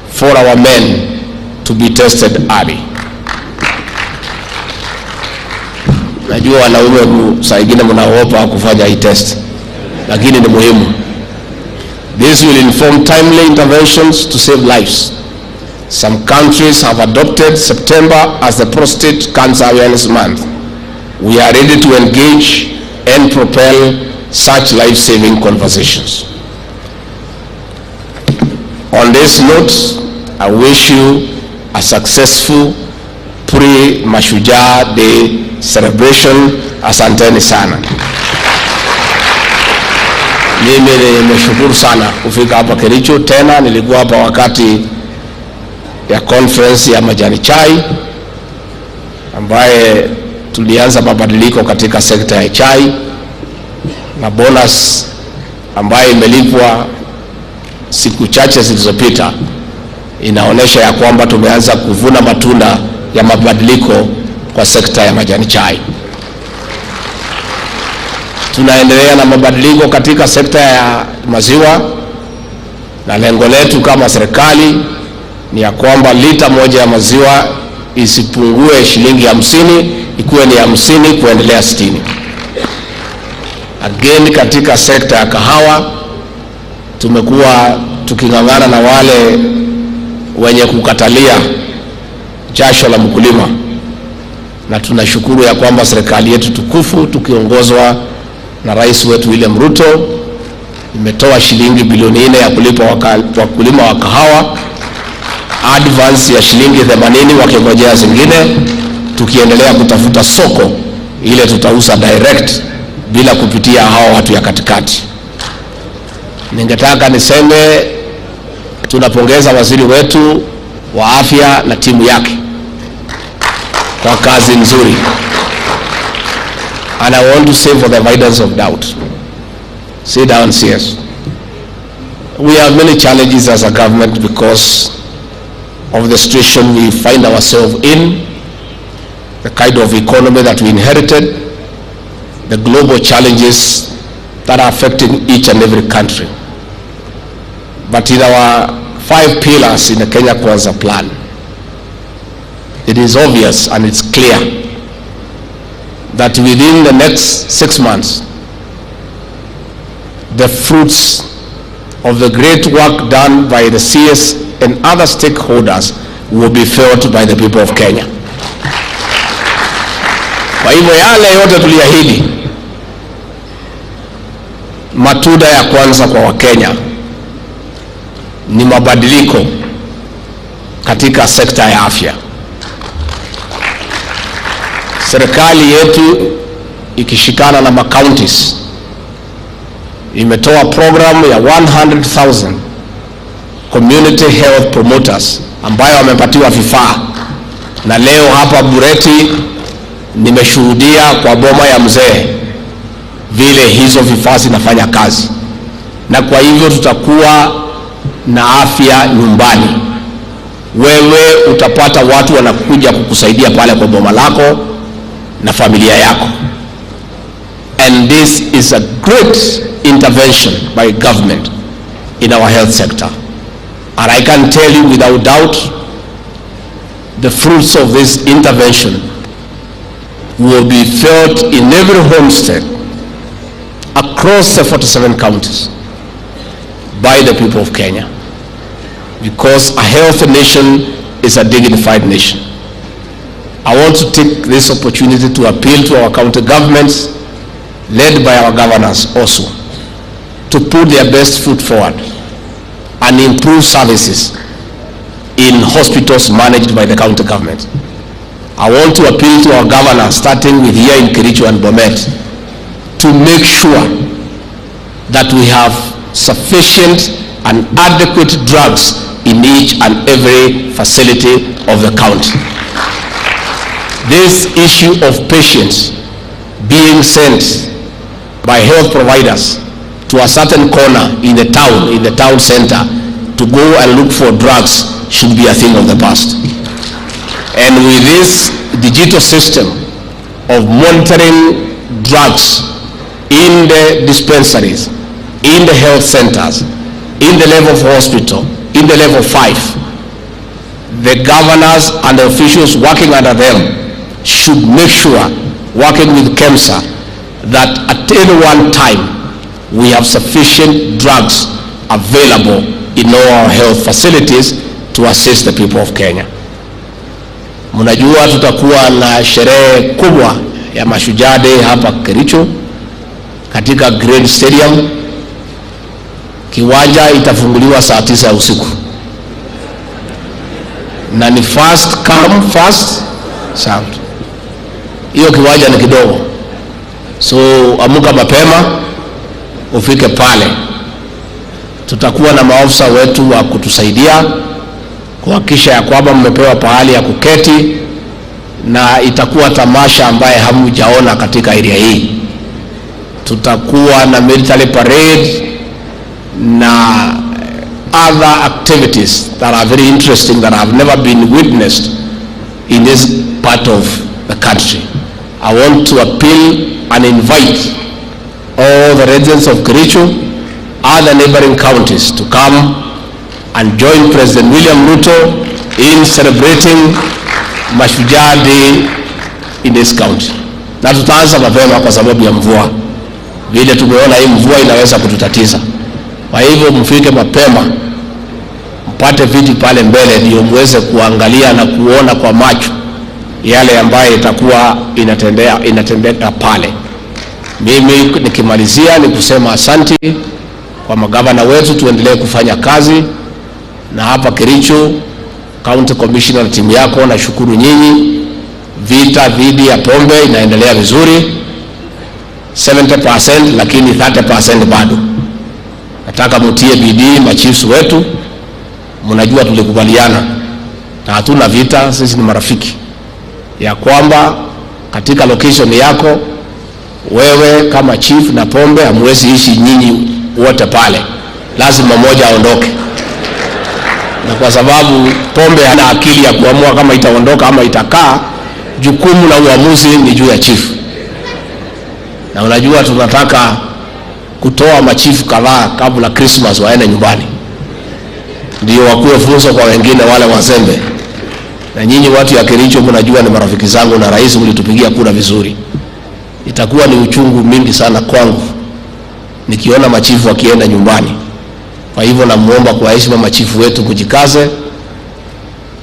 for our men to be tested early. Najua wanaume saa ingine mnaogopa kufanya hii test, lakini ni muhimu. This will inform timely interventions to save lives. Some countries have adopted September as the Prostate Cancer Awareness Month. We are ready to engage and propel such life-saving conversations. On this note, I wish you a successful pre-Mashujaa Day celebration. Asanteni sana. Mimi nimeshukuru sana kufika hapa Kericho tena. Nilikuwa hapa wakati ya conference ya majani chai ambaye tulianza mabadiliko katika sekta ya chai na bonus ambaye imelipwa siku chache zilizopita inaonesha ya kwamba tumeanza kuvuna matunda ya mabadiliko kwa sekta ya majani chai. Tunaendelea na mabadiliko katika sekta ya maziwa na lengo letu kama serikali ni ya kwamba lita moja ya maziwa isipungue shilingi 50, ikuwe ni 50 kuendelea 60. Again, katika sekta ya kahawa tumekuwa tukingangana na wale wenye kukatalia jasho la mkulima, na tunashukuru ya kwamba serikali yetu tukufu tukiongozwa na rais wetu William Ruto imetoa shilingi bilioni 4 ya kulipa wakulima wa kahawa, advance ya shilingi 80 wakingojea zingine, tukiendelea kutafuta soko ile tutauza direct bila kupitia hao watu ya katikati. Ningetaka niseme tunapongeza waziri wetu wa afya na timu yake kwa kazi nzuri. And I want to say, for the avoidance of doubt, sit down, CS. We have many challenges as a government because of the situation we find ourselves in, the kind of economy that we inherited, the global challenges that are affecting each and every country. But in our 5 pillars in the Kenya Kwanza plan, it is obvious and it's clear that within the next 6 months, the fruits of the great work done by the CS and other stakeholders will be felt by the people of Kenya. Kwa hivyo yale yote tuliahidi, matunda ya kwanza kwa Wakenya ni mabadiliko katika sekta ya afya. Serikali yetu ikishikana na counties imetoa program ya 100,000 community health promoters ambayo wamepatiwa vifaa, na leo hapa Bureti nimeshuhudia kwa boma ya mzee vile hizo vifaa zinafanya kazi, na kwa hivyo tutakuwa na afya nyumbani. Wewe utapata watu wanakuja kukusaidia pale kwa boma lako na familia yako. And this is a great intervention by government in our health sector. And I can tell you without doubt, the fruits of this intervention will be felt in every homestead across the 47 counties by the people of Kenya. Because a healthy nation is a dignified nation. I want to take this opportunity to appeal to our county governments, led by our governors also, to put their best foot forward and improve services in hospitals managed by the county government. I want to appeal to our governors, starting with here in Kericho and Bomet, to make sure that we have sufficient and adequate drugs in each and every facility of the county. This issue of patients being sent by health providers to a certain corner in the town center to go and look for drugs should be a thing of the past. And with this digital system of monitoring drugs in the dispensaries, in the health centers, in the level of hospital, in the level 5, the governors and the officials working under them should make sure, working with KEMSA, that at any one time we have sufficient drugs available in all our health facilities to assist the people of Kenya. Mnajua tutakuwa na sherehe kubwa ya Mashujaa Day hapa Kericho katika Great Stadium. Kiwanja itafunguliwa saa 9 ya usiku. Na ni first come first served. Hiyo kiwanja ni kidogo. So amuka mapema ufike pale. Tutakuwa na maofisa wetu wa kutusaidia kuhakikisha ya kwamba mmepewa pahali ya kuketi, na itakuwa tamasha ambaye hamjaona katika area hii. Tutakuwa na military parade na other activities that are very interesting that have never been witnessed in this part of the country. I want to appeal and invite all the residents of Kericho, other neighboring counties to come and join President William RUTO in celebrating Mashujaa Day in this county. Na tutaanza mapema kwa sababu ya mvua. Vile tumeona hii mvua inaweza kututatiza. Kwa hivyo mfike mapema, mpate viti pale mbele ndio muweze kuangalia na kuona kwa macho yale ambayo itakuwa inatendeka pale. Mimi nikimalizia ni kusema asante kwa magavana wetu, tuendelee kufanya kazi na hapa Kericho County Commissioner na timu yako, na shukuru nyinyi. Vita dhidi ya pombe inaendelea vizuri 70%, lakini 30% bado. Nataka mutie bidii machiefs wetu. Mnajua tulikubaliana na hatuna vita, sisi ni marafiki, ya kwamba katika location yako wewe kama chief na pombe hamwezi ishi nyinyi wote pale, lazima mmoja aondoke. Na kwa sababu pombe hana akili ya kuamua kama itaondoka ama itakaa, jukumu la uamuzi ni juu ya chief. Na unajua tunataka kutoa machifu kadhaa kabla Christmas waende nyumbani, ndio wakuwe funzo kwa wengine wale wazembe. Na nyinyi watu ya Kericho mnajua ni marafiki zangu, na rais mlitupigia kura vizuri. Itakuwa ni uchungu mingi sana kwangu nikiona machifu wakienda nyumbani. Kwa hivyo namuomba kwa heshima machifu wetu kujikaze,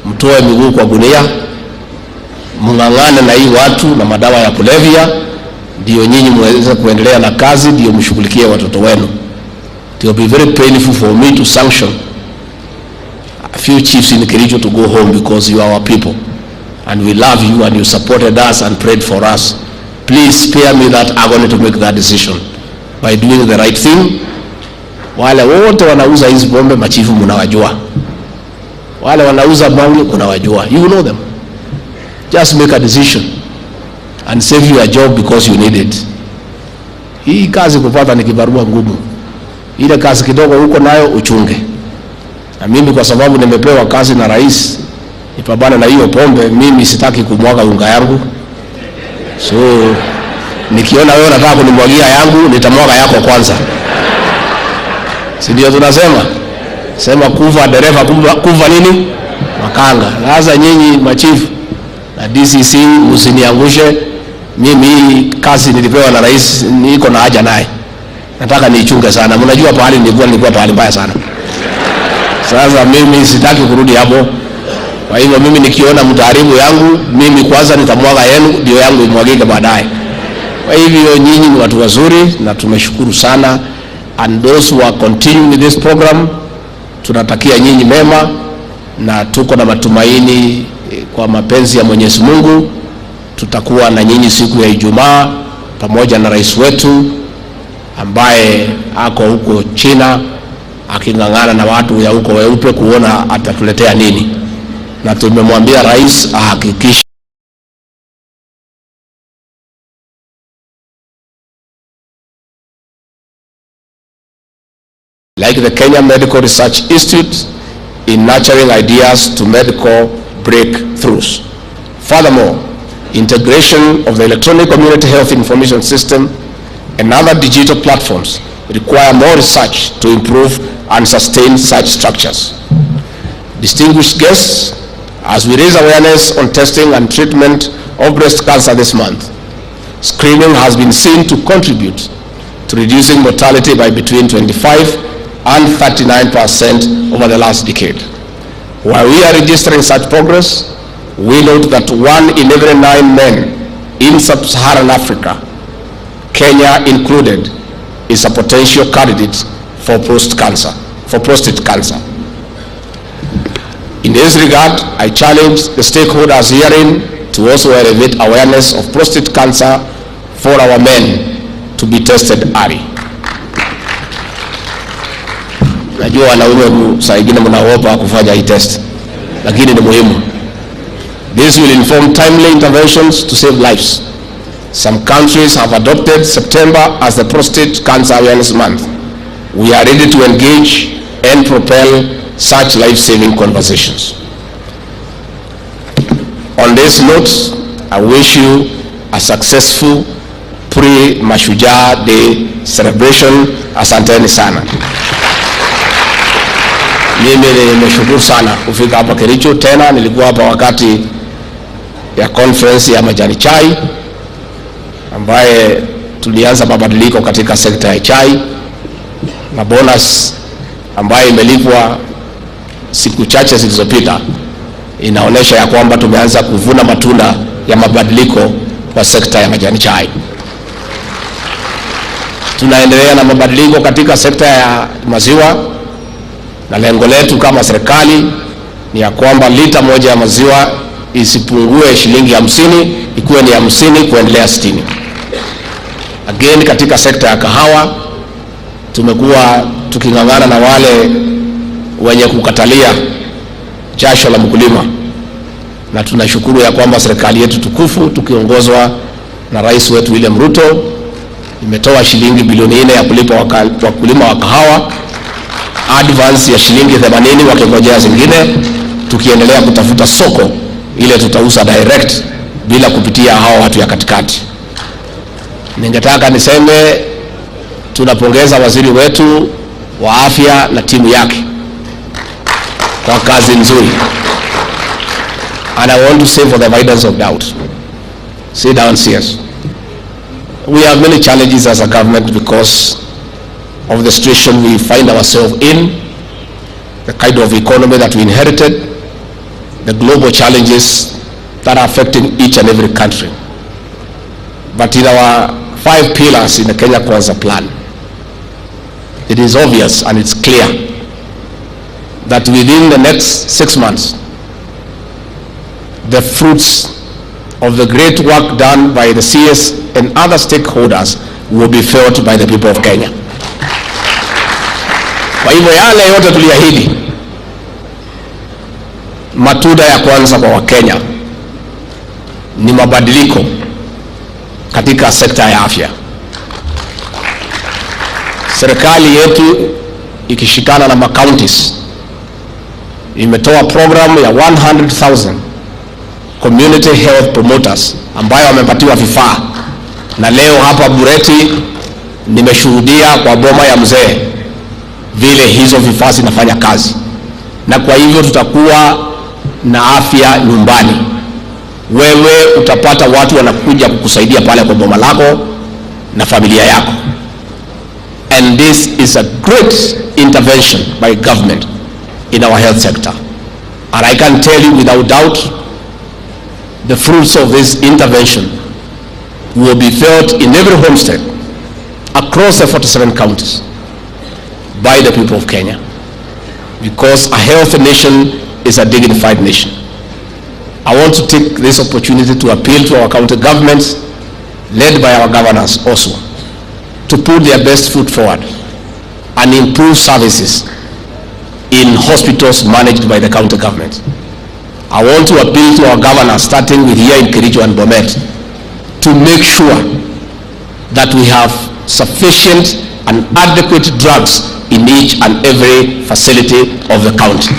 mtoe miguu kwa gunia, mungangane na hii watu na madawa ya kulevya, ndio nyinyi muweze kuendelea na kazi, ndio mshughulikie watoto wenu. It will be very painful for me to sanction a few chiefs in Kericho to go home because you are our people and we love you and you supported us and prayed for us. Please spare me that agony to make that decision by doing the right thing. Wale wote wanauza hizi bombe machifu mnawajua. Wale wanauza bangi mnawajua. You know them. Just make a decision and save your job because you need it. Hii kazi kupata ni kibarua ngumu. Ile kazi kidogo huko nayo uchunge. Na mimi kwa sababu nimepewa kazi na rais nipambane na hiyo pombe, mimi sitaki kumwaga unga yangu. So nikiona wewe unataka kunimwagia yangu, nitamwaga yako kwanza. Si ndio tunasema? Sema kuva dereva, kuva nini? Makanga. Sasa nyinyi machifu na DCC msiniangushe. Mimi kazi nilipewa na rais niko na haja naye. Nataka niichunge sana. Mnajua pahali nilikuwa pahali mbaya sana. Sasa mimi sitaki kurudi hapo. Kwa hivyo mimi nikiona mtaharibu yangu, mimi kwanza nitamwaga yenu ndio yangu imwagike baadaye. Kwa hivyo nyinyi ni watu wazuri na tumeshukuru sana, and those who are continuing with this program tunatakia nyinyi mema, na tuko na matumaini kwa mapenzi ya Mwenyezi Mungu tutakuwa na nyinyi siku ya Ijumaa pamoja na rais wetu ambaye ako huko China akingangana na watu ya huko weupe kuona atatuletea nini, na tumemwambia rais ahakikishe like the Kenya Medical Research Institute in nurturing ideas to medical breakthroughs. Furthermore, integration of the electronic community health information system and other digital platforms require more research to improve and sustain such structures. Distinguished guests, as we raise awareness on testing and treatment of breast cancer this month, screening has been seen to contribute to reducing mortality by between 25 and 39% over the last decade. While we are registering such progress, we note that 1 in every 9 men in sub-Saharan Africa, Kenya included, is a potential candidate for prostate cancer. In this regard, I challenge the stakeholders herein to also elevate awareness of prostate cancer for our men to be tested early. Najua wanaume saa ingine mnaogopa kufanya hii test, lakini ni muhimu. This will inform timely interventions to save lives. Some countries have adopted September as the Prostate Cancer Awareness Month. We are ready to engage and propel such life-saving conversations. On this note, I wish you a successful pre-Mashujaa Day celebration. Asanteni sana. Mimi nimeshukuru sana kufika hapa Kericho tena. Nilikuwa hapa wakati ya conference ya majani chai ambaye tulianza mabadiliko katika sekta ya chai, na bonus ambayo imelipwa siku chache zilizopita inaonyesha ya kwamba tumeanza kuvuna matunda ya mabadiliko kwa sekta ya majani chai. Tunaendelea na mabadiliko katika sekta ya maziwa, na lengo letu kama serikali ni ya kwamba lita moja ya maziwa isipungue shilingi 50, ikuwe ni 50 kuendelea 60. Again, katika sekta ya kahawa tumekuwa tukingangana na wale wenye kukatalia jasho la mkulima, na tunashukuru ya kwamba serikali yetu tukufu tukiongozwa na rais wetu William RUTO imetoa shilingi bilioni 4 ya kulipa wakulima wa kahawa, advance ya shilingi 80 wakingojea zingine, tukiendelea kutafuta soko ile tutauza direct bila kupitia hao watu ya katikati. Ningetaka niseme tunapongeza waziri wetu wa afya na timu yake kwa kazi nzuri. And I want to say for the avoidance of doubt, sit down, CS. We have many challenges as a government because of the situation we find ourselves in, the kind of economy that we inherited, the global challenges that are affecting each and every country. But in our 5 pillars in the Kenya Kwanza plan, it is obvious and it's clear that within the next 6 months, the fruits of the great work done by the CS and other stakeholders will be felt by the people of Kenya. Kwa hivyo yale yote tuliahidi, matunda ya kwanza kwa Wakenya ni mabadiliko katika sekta ya afya. Serikali yetu ikishikana na counties imetoa program ya 100,000 community health promoters ambayo wamepatiwa vifaa, na leo hapa Bureti nimeshuhudia kwa boma ya mzee vile hizo vifaa zinafanya kazi, na kwa hivyo tutakuwa na afya nyumbani. Wewe utapata watu wanakuja kukusaidia pale kwa boma lako na familia yako, and this is a great intervention by government in our health sector. And I can tell you without doubt, the fruits of this intervention will be felt in every homestead across the 47 counties by the people of Kenya, because a healthy nation is a dignified nation. I want to take this opportunity to appeal to our county governments, led by our governors also, to put their best foot forward and improve services in hospitals managed by the county government. I want to appeal to our governors, starting with here in Kericho and Bomet, to make sure that we have sufficient and adequate drugs in each and every facility of the county.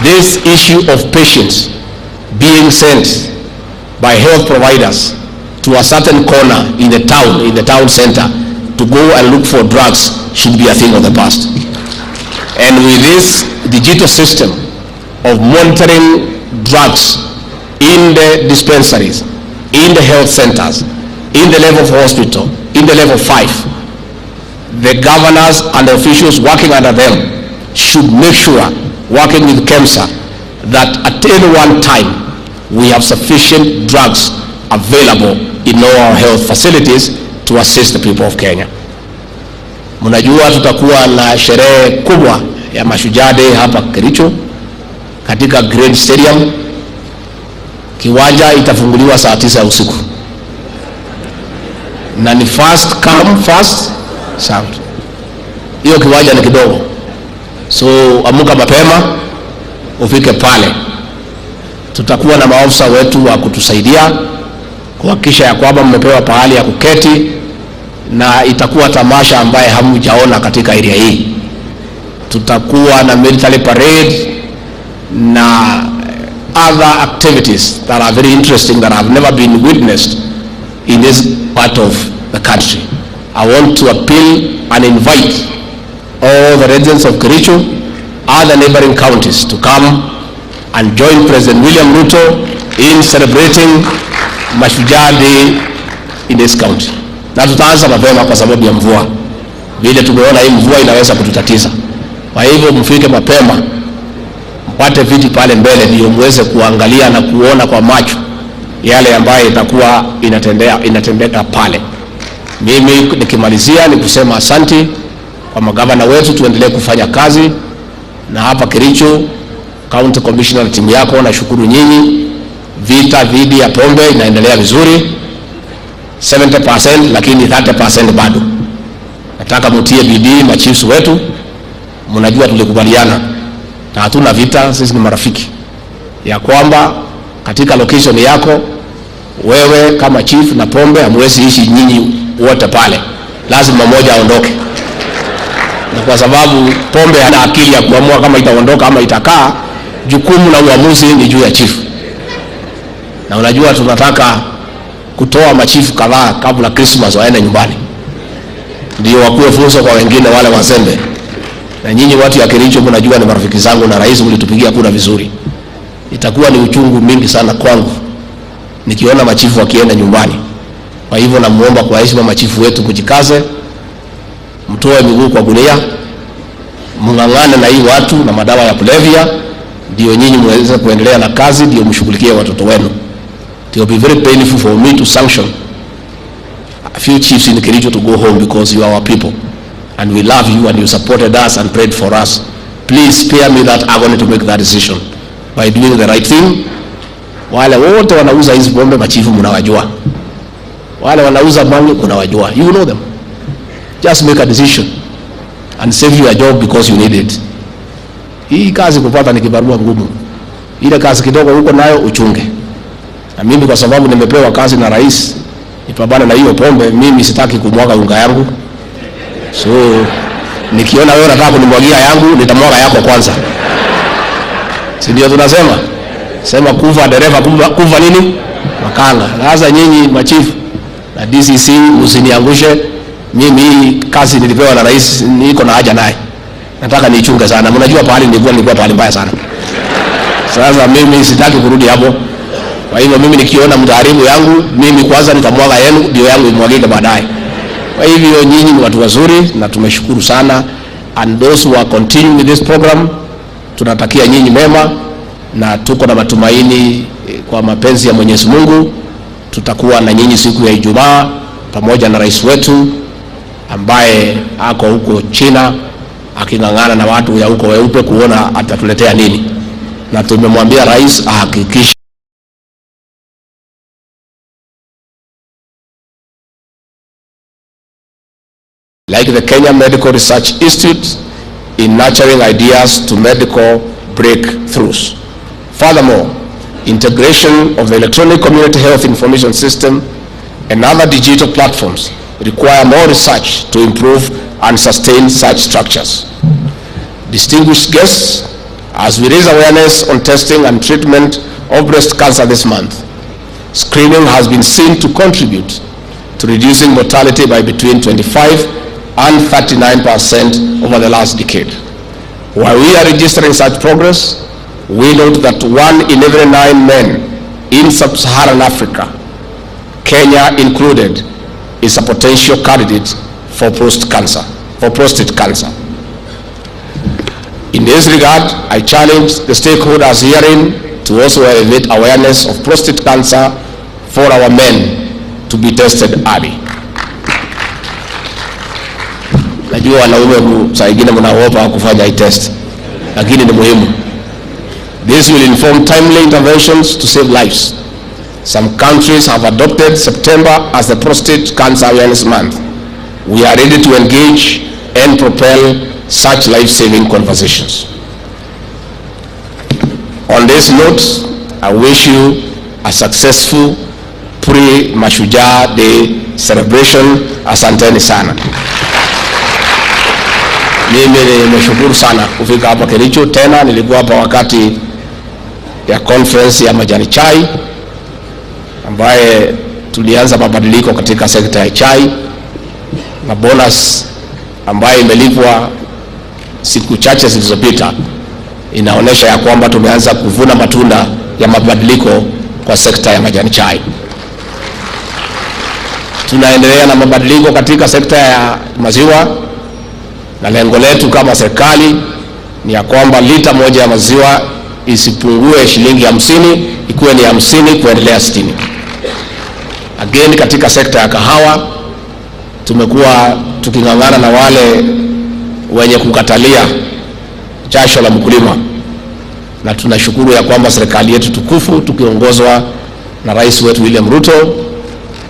This issue of patients being sent by health providers to a certain corner in the town center to go and look for drugs should be a thing of the past. And with this digital system of monitoring drugs in the dispensaries, in the health centers, in the level of hospital, in the level 5, the governors and the officials working under them should make sure, working with KEMSA, that at any one time we have sufficient drugs available in all our health facilities to assist the people of Kenya. Mnajua tutakuwa na sherehe kubwa ya Mashujaa Day hapa Kericho katika Great Stadium. Kiwanja itafunguliwa saa 9 usiku. Na ni first come first served. Hiyo kiwanja ni kidogo. So amuka mapema ufike pale. Tutakuwa na maofisa wetu wa kutusaidia kuhakikisha ya kwamba mmepewa pahali ya kuketi, na itakuwa tamasha ambaye hamujaona katika area hii. Tutakuwa na military parade na other activities that are very interesting that have never been witnessed in this part of the country. I want to appeal and invite all the residents of Kericho other neighboring counties to come and join President William Ruto in celebrating Mashujaa Day in this county. Na tutaanza mapema kwa sababu ya mvua. Vile tumeona hii mvua inaweza kututatiza. Kwa hivyo mfike mapema, mpate viti pale mbele ndio muweze kuangalia na kuona kwa macho yale ambayo itakuwa inatendeka pale. Mimi nikimalizia ni kusema asante kwa magavana wetu, tuendelee kufanya kazi na hapa Kericho County Commissioner na timu yako, na shukuru nyinyi. Vita dhidi ya pombe inaendelea vizuri 70%, lakini 30% bado. Nataka mutie bidii machiefs wetu. Mnajua tulikubaliana na hatuna vita, sisi ni marafiki, ya kwamba katika location yako wewe kama chief na pombe hamwezi ishi nyinyi wote pale, lazima mmoja aondoke. Na kwa sababu pombe hana akili ya kuamua kama itaondoka ama itakaa, jukumu la uamuzi ni juu ya chief. Na unajua tunataka kutoa machifu kadhaa kabla Christmas waende nyumbani, ndio wakuwe fursa kwa wengine wale wazembe. Na nyinyi watu ya Kericho mnajua ni marafiki zangu, na rais mlitupigia kura vizuri. Itakuwa ni uchungu mingi sana kwangu nikiona machifu wakienda nyumbani. Kwa hivyo namuomba kwa heshima machifu wetu kujikaze, mtoe miguu kwa gunia, mngangane na hii watu na madawa ya kulevya, ndio nyinyi muweze kuendelea na kazi, ndio mshughulikie watoto wenu. It will be very painful for me to sanction a few chiefs in Kericho to go home because you are our people and we love you and you supported us and prayed for us. Please spare me that agony to make that decision by doing the right thing. Wale wote wanauza hizi pombe machifu mnawajua, wale wanauza bangi mnawajua, you know them. Just make a decision and save you a job because you need it. Hii kazi kupata ni kibarua ngumu, ile kazi kidogo huko nayo uchunge. Na mimi kwa sababu nimepewa kazi na rais nipambane na hiyo pombe, mimi sitaki kumwaga unga yangu. So nikiona wewe unataka kunimwagia yangu, nitamwaga yako kwanza. Si ndio tunasema? Sema kuva dereva, kuva nini? Makanga. Sasa nyinyi machifu na DCC msiniangushe. Mimi kazi nilipewa na rais niko na haja naye. Nataka nichunge sana. Mnajua pahali nilikuwa pahali mbaya sana. Sasa mimi sitaki kurudi hapo. Kwa hivyo mimi nikiona mtaharibu yangu, mimi kwanza nitamwaga yenu, ndio yangu imwagike baadaye. Kwa hivyo nyinyi ni watu wazuri na tumeshukuru sana, and those who are continuing with this program, tunatakia nyinyi mema na tuko na matumaini kwa mapenzi ya Mwenyezi Mungu tutakuwa na nyinyi siku ya Ijumaa pamoja na rais wetu ambaye ako huko China akingangana na watu ya huko weupe kuona atatuletea nini, na tumemwambia rais ahakikishe like the Kenya Medical Research Institute in nurturing ideas to medical breakthroughs. Furthermore, integration of the electronic community health information system and other digital platforms require more research to improve and sustain such structures. Distinguished guests, as we raise awareness on testing and treatment of breast cancer this month, screening has been seen to contribute to reducing mortality by between 25 and 39% over the last decade. While we are registering such progress, we note that 1 in every 9 men in sub-Saharan Africa, Kenya included, is a potential candidate for prostate cancer. In this regard, I challenge the stakeholders herein to also elevate awareness of prostate cancer for our men to be tested early. Najua wanaume saa ingine mnaogopa kufanya hii test, lakini ni muhimu. This will inform timely interventions to save lives. Some countries have adopted September as the Prostate Cancer Awareness Month. We are ready to engage and propel such life-saving conversations. On this note, I wish you a successful pre-Mashujaa Day celebration. Asanteni sana. Mimi nimeshukuru sana kufika hapa Kericho tena. Nilikuwa hapa wakati ya conference ya majani chai ambaye tulianza mabadiliko katika sekta ya chai na bonus ambaye imelipwa siku chache zilizopita inaonyesha ya kwamba tumeanza kuvuna matunda ya mabadiliko kwa sekta ya majani chai. Tunaendelea na mabadiliko katika sekta ya maziwa, na lengo letu kama serikali ni ya kwamba lita moja ya maziwa isipungue shilingi 50, ikuwe ni 50 kuendelea 60. Again, katika sekta ya kahawa tumekuwa tukingangana na wale wenye kukatalia jasho la mkulima, na tunashukuru ya kwamba serikali yetu tukufu tukiongozwa na rais wetu William RUTO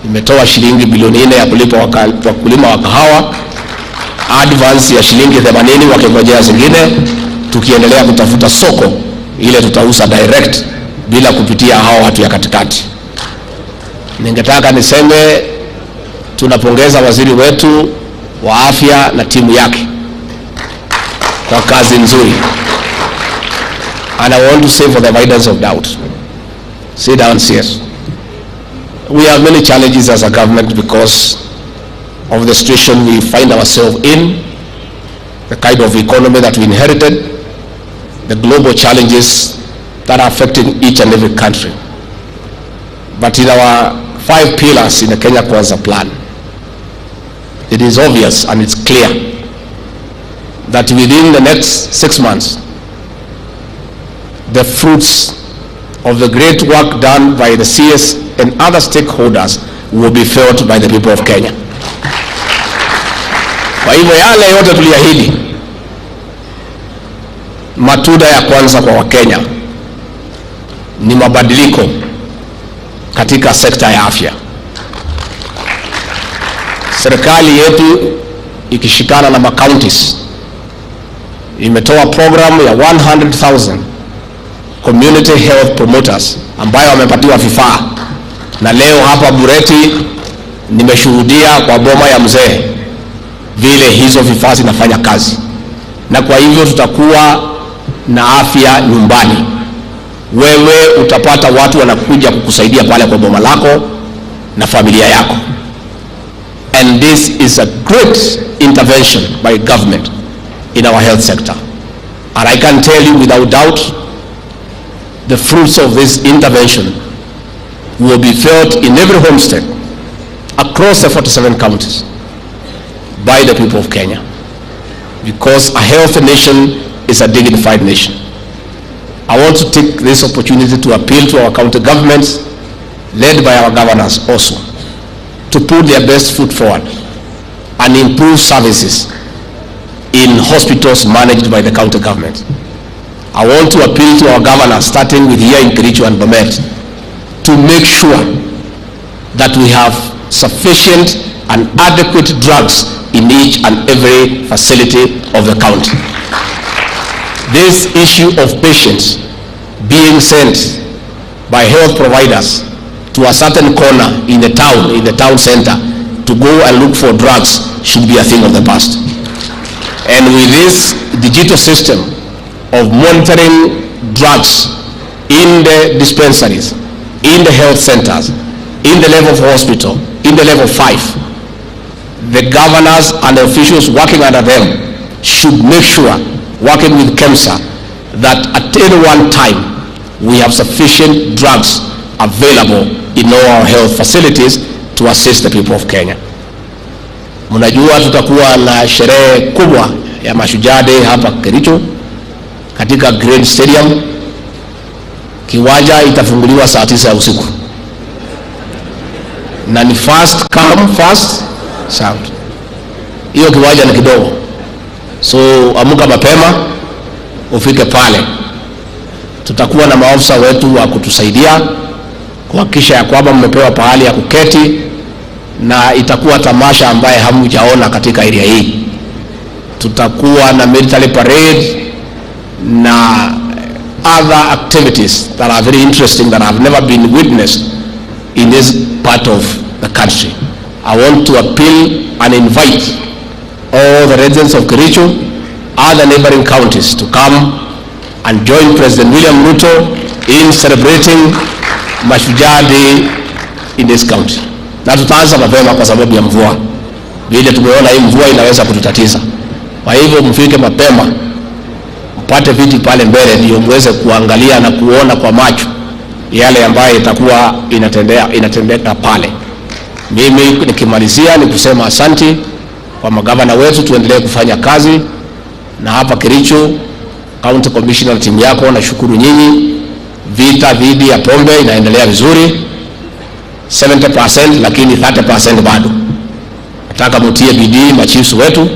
imetoa shilingi bilioni 4 ya kulipa wakulima wa kahawa, advance ya shilingi 80 wakingojea zingine, tukiendelea kutafuta soko ile tutauza direct bila kupitia hao watu ya katikati. Ningetaka niseme tunapongeza waziri wetu wa afya na timu yake kwa kazi nzuri. And I want to say for the avoidance of doubt, sit down, CS. We have many challenges as a government because of the situation we find ourselves in, the kind of economy that we inherited, the global challenges that are affecting each and every country. But in our 5 pillars in the Kenya Kwanza plan, it is obvious and it's clear that within the next 6 months, the fruits of the great work done by the CS and other stakeholders will be felt by the people of Kenya. Kwa hivyo yale yote tuliahidi, matunda ya kwanza kwa Wakenya ni mabadiliko katika sekta ya afya. Serikali yetu ikishikana na counties imetoa program ya 100,000 community health promoters ambayo wamepatiwa vifaa, na leo hapa Bureti nimeshuhudia kwa boma ya mzee vile hizo vifaa zinafanya kazi, na kwa hivyo tutakuwa na afya nyumbani. Wewe utapata watu wanakuja kukusaidia pale kwa boma lako na familia yako. And this is a great intervention by government in our health sector. And I can tell you without doubt, the fruits of this intervention will be felt in every homestead across the 47 counties by the people of Kenya. Because a healthy nation is a dignified nation. I want to take this opportunity to appeal to our county governments, led by our governors also, to put their best foot forward and improve services in hospitals managed by the county government. I want to appeal to our governors, starting with here in Kericho and Bomet, to make sure that we have sufficient and adequate drugs in each and every facility of the county. This issue of patients being sent by health providers to a certain corner in the town center to go and look for drugs should be a thing of the past. And with this digital system of monitoring drugs in the dispensaries, in the health centers, in the level of hospital, in the level 5, the governors and the officials working under them should make sure, working with KEMSA, that at any one time we have sufficient drugs available in all our health facilities to assist the people of Kenya. Mnajua tutakuwa na sherehe kubwa ya Mashujaa Day hapa Kericho katika Grand Stadium. Kiwanja itafunguliwa saa 9 ya usiku. Na ni first come first served. Hiyo kiwanja ni kidogo. So amuka mapema ufike pale. Tutakuwa na maafisa wetu wa kutusaidia kuhakikisha ya kwamba mmepewa pahali ya kuketi, na itakuwa tamasha ambaye hamjaona katika area hii. Tutakuwa na military parade na other activities that are very interesting that have never been witnessed in this part of the country. I want to appeal and invite all the residents of Kericho, other neighboring counties, to come and join President William RUTO in celebrating Mashujaa Day in this county. Na tutaanza mapema kwa sababu ya mvua. Vile tumeona hii mvua inaweza kututatiza. Kwa hivyo mfike mapema, mpate viti pale mbele, ndio muweze kuangalia na kuona kwa macho yale ambayo itakuwa inatendeka pale. Mimi nikimalizia ni kusema asante kwa magavana wetu, tuendelee kufanya kazi na hapa Kericho County Commissioner na timu yako, na shukuru nyinyi. Vita dhidi ya pombe inaendelea vizuri 70%, lakini 30% bado. Nataka mutie bidii machiefs wetu.